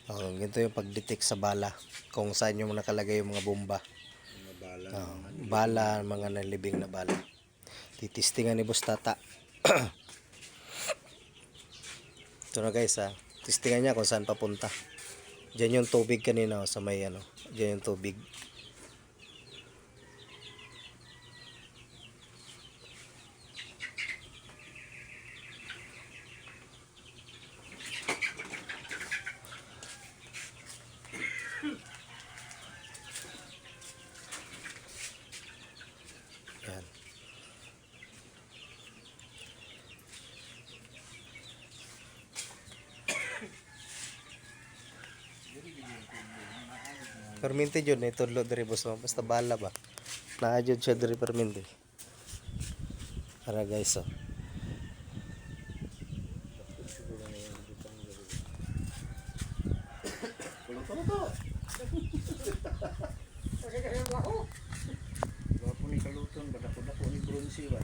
Oh, ganito yung pag-detect sa bala. Kung saan yung nakalagay yung mga bomba. Mga bala Oh, naman. bala, mga nalibing na bala. Titistingan ni Boss Tata. Ito na guys ha. Tistingan niya kung saan papunta. Diyan yung tubig kanina sa may ano. Diyan yung tubig. Yan. Perminti jud na itudlo diri boss. Basta bala ba. Naadjud siya diri perminti. Para guys oh. Bapo ni kaluton, badako-dako ni bronze ba?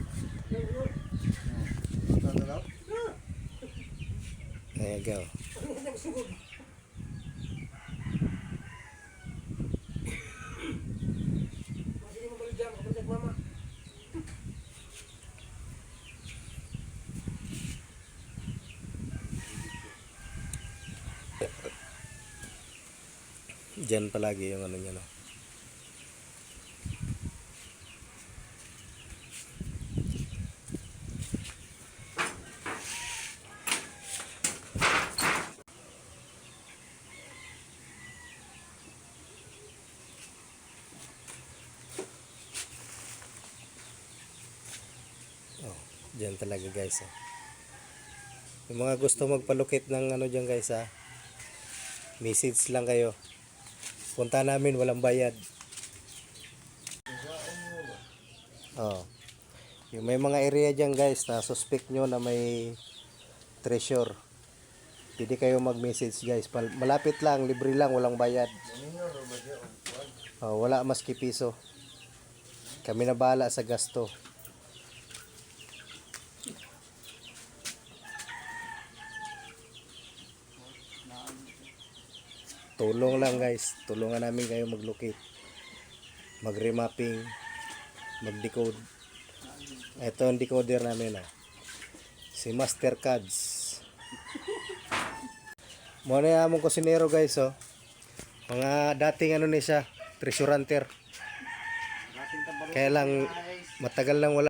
There you go. Diyan palagi yung ano niya no. Oh, diyan talaga guys. Oh. Yung mga gusto magpalukit ng ano diyan guys ha. Message lang kayo. Punta namin walang bayad. Oh. Yung may mga area diyan guys na suspect nyo na may treasure. Pwede kayo mag-message guys. Malapit lang, libre lang, walang bayad. Oh, wala maski piso. Kami na bahala sa gasto. Tulong lang guys. Tulungan namin kayo mag-locate. Mag-remapping. Mag-decode. Ito ang decoder namin. Si Master Cards. Muna yung among kusinero guys. Oh. Mga dating ano ni siya. Treasure hunter. Kaya lang matagal lang wala.